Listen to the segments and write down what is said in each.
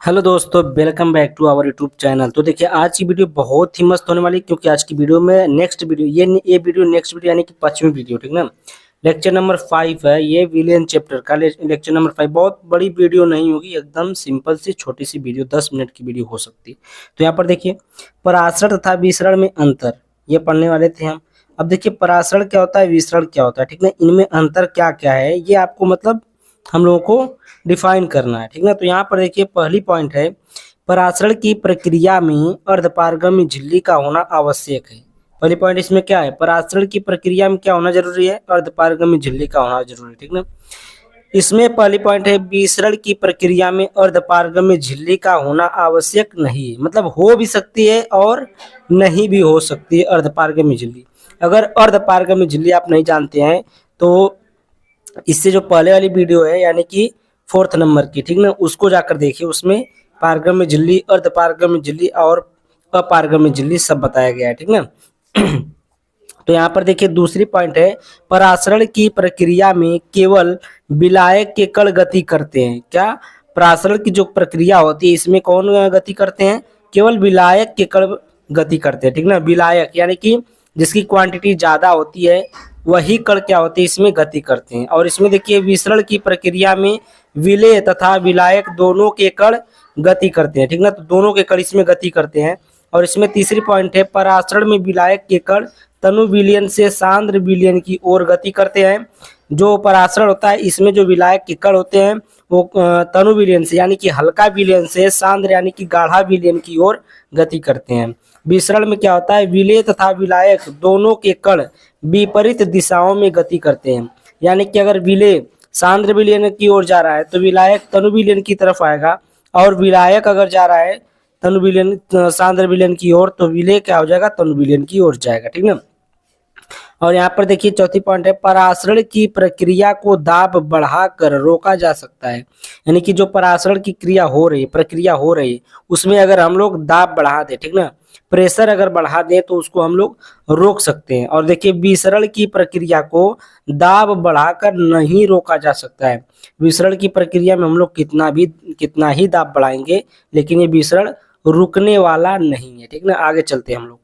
Hello दोस्तों, welcome back to our YouTube channel. तो देखिए, आज की वीडियो बहुत ही मस्त होने वाली है, क्योंकि आज की वीडियो में नेक्स्ट वीडियो ये वीडियो नेक्स्ट वीडियो यानी कि 5वीं वीडियो, ठीक ना। लेक्चर नंबर 5 है ये, विलियन चैप्टर का लेक्चर नंबर 5। बहुत बड़ी वीडियो नहीं होगी, एकदम सिंपल सी छोटी सी वीडियो, 10 मिनट की वीडियो हो सकती है। तो यहाँ पर देखिए, पराशरण तथा विसरण में अंतर, ये पढ़ने वाले थे हम। अब देखिए, पराशरण क्या होता है, विसरण क्या होता है, ठीक ना। इनमें अंतर क्या क्या है, ये आपको मतलब हम लोगों को डिफाइन करना है, ठीक ना। तो यहाँ पर देखिए, पहली पॉइंट है, पराशरण की प्रक्रिया में अर्धपारगम्य झिल्ली का होना आवश्यक है। पहली पॉइंट इसमें क्या है, पराशरण की प्रक्रिया में क्या होना जरूरी है, अर्धपारगम्य झिल्ली का होना जरूरी है, ठीक ना। इसमें पहली पॉइंट है, विसरण की प्रक्रिया में अर्धपारगम्य झिल्ली का होना आवश्यक नहीं है। मतलब हो भी सकती है और नहीं भी हो सकती है अर्धपारगम्य झिल्ली। अगर अर्धपारगम्य झिल्ली आप नहीं जानते हैं तो इससे जो पहले वाली वीडियो है यानी कि 4th नंबर की, ठीक ना, उसको जाकर देखिए। उसमें पारगम्य झिल्ली, अर्धपारगम्य झिल्ली और अपारगम्य झिल्ली सब बताया गया है, ठीक ना। तो यहाँ पर देखिए, दूसरी पॉइंट है, पराशरण की प्रक्रिया में केवल विलायक के कण गति करते हैं। क्या, पराशरण की जो प्रक्रिया होती है इसमें कौन गति करते हैं, केवल विलायक के कण गति करते हैं, ठीक ना। विलायक यानी कि जिसकी क्वांटिटी ज्यादा होती है वही कण क्या होते हैं, इसमें गति करते हैं। और इसमें देखिए, विसरण की प्रक्रिया में विलेय तथा विलायक दोनों के कण गति करते हैं, ठीक ना। तो दोनों के कण इसमें गति करते हैं। और इसमें तीसरी पॉइंट है, पराशरण में विलायक के कण तनु विलयन से सांद्र विलयन की ओर गति करते हैं। जो पराशरण होता है इसमें जो विलायक के कण होते हैं वो तनु विलयन से यानी कि हल्का विलयन से सांद्र यानी कि गाढ़ा विलयन की ओर गति करते हैं। विसरण में क्या होता है, विलेय तथा विलायक दोनों के कण विपरीत दिशाओं में गति करते हैं। यानी कि अगर विलेय सांद्र विलयन की ओर जा रहा है तो विलायक तनु विलयन की तरफ आएगा, और विलायक अगर जा रहा है तनु विलयन सांद्र विलयन की ओर तो विलेय क्या हो जाएगा, तनु विलयन की ओर जाएगा, ठीक ना। और यहाँ पर देखिए, चौथी पॉइंट है, पराशरण की प्रक्रिया को दाब बढ़ाकर रोका जा सकता है। यानी कि जो पराशरण की क्रिया हो रही है, प्रक्रिया हो रही है, उसमें अगर हम लोग दाब बढ़ा दें, ठीक ना, प्रेशर अगर बढ़ा दें तो उसको हम लोग रोक सकते हैं। और देखिए, विसरण की प्रक्रिया को दाब बढ़ाकर नहीं रोका जा सकता है। विसरण की प्रक्रिया में हम लोग कितना ही दाब बढ़ाएंगे, लेकिन ये विसरण रुकने वाला नहीं है, ठीक ना। आगे चलते हैं हम लोग।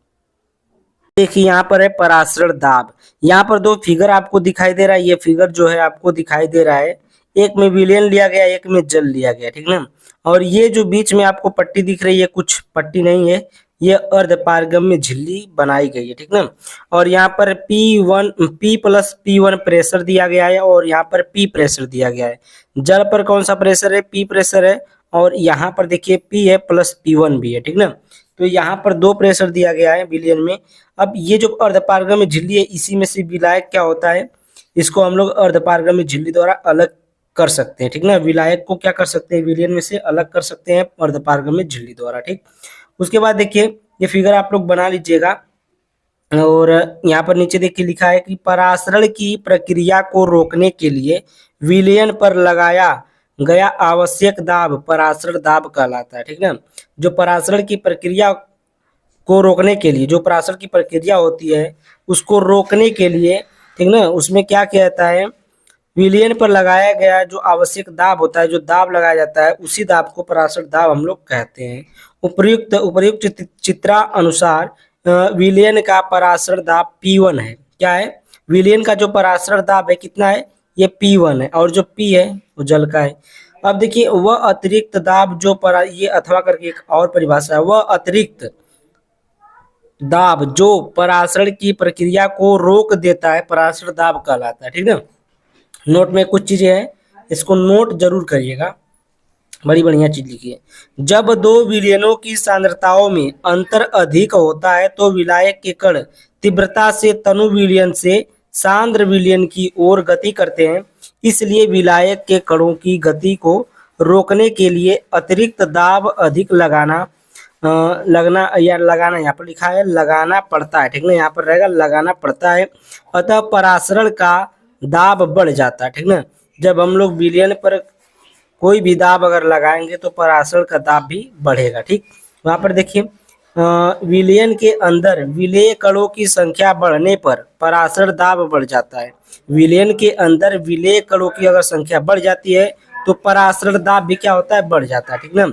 देखिए, यहाँ पर है पराशरण दाब। यहाँ पर दो फिगर आपको दिखाई दे रहा है। ये फिगर जो है आपको दिखाई दे रहा है, एक में विलयन लिया गया, एक में जल लिया गया, ठीक ना। और ये जो बीच में आपको पट्टी दिख रही है, कुछ पट्टी नहीं है, ये अर्धपारगम्य झिल्ली बनाई गई है, ठीक ना। और यहाँ पर P+P1 प्रेशर दिया गया है, और यहाँ पर P प्रेशर दिया गया है। जल पर कौन सा प्रेशर है, P प्रेशर है, और यहाँ पर देखिए P है प्लस P1 भी है, ठीक ना। तो यहाँ पर दो प्रेशर दिया गया है विलयन में। अब ये जो अर्धपारगम्य झिल्ली है, इसी में से विलायक क्या होता है, इसको हम लोग अर्धपारगम्य झिल्ली द्वारा अलग कर सकते हैं, ठीक ना। विलायक को क्या कर सकते हैं, विलयन में से अलग कर सकते हैं अर्धपारगम्य झिल्ली द्वारा, ठीक। उसके बाद देखिए, ये फिगर आप लोग बना लीजिएगा। और यहाँ पर नीचे देखिए लिखा है कि पराशरण की प्रक्रिया को रोकने के लिए विलयन पर लगाया गया आवश्यक दाब पराशरण दाब कहलाता है, ठीक ना। जो पराशरण की प्रक्रिया को रोकने के लिए, जो पराशरण की प्रक्रिया होती है उसको रोकने के लिए, ठीक ना, उसमें क्या किया जाता है, विलयन पर लगाया गया जो आवश्यक दाब होता है, जो दाब लगाया जाता है उसी दाब को पराशरण दाब हम लोग कहते हैं। उपर्युक्त उपर्युक्त चित्रा अनुसार विलयन का पराशरण दाब P1 है। क्या है, विलयन का जो पराशरण दाब है कितना है, ये P1 है, और जो P है वो जल का है। अब देखिए, वह अतिरिक्त दाब जो ये अथवा करके एक और परिभाषा है, वह अतिरिक्त दाब जो पराशरण की प्रक्रिया को रोक देता है पराशरण दाब कहलाता है, ठीक ना। नोट में कुछ चीजें हैं, इसको नोट जरूर करिएगा, बड़ी बढ़िया चीज लिखी है। जब दो विलयनों की सांद्रताओं में अंतर अधिक होता है तो विलायक के कण तीव्रता से तनु विलयन से सांद्र विलयन की ओर गति करते हैं। इसलिए विलायक के कणों की गति को रोकने के लिए अतिरिक्त दाब अधिक लगाना यहाँ पर लिखा है, लगाना पड़ता है, ठीक ना। यहाँ पर रहेगा लगाना पड़ता है। अतः पराशरण का दाब बढ़ जाता है, ठीक ना। जब हम लोग विलयन पर कोई भी दाब अगर लगाएंगे तो पराशरण का दाब भी बढ़ेगा, ठीक। वहां पर देखिए, विलयन के अंदर विलेय कणों की संख्या बढ़ने पर पराशरण दाब बढ़ जाता है। विलयन के अंदर विलेय कणों की अगर संख्या बढ़ जाती है तो पराशरण दाब भी क्या होता है, बढ़ जाता है, ठीक ना।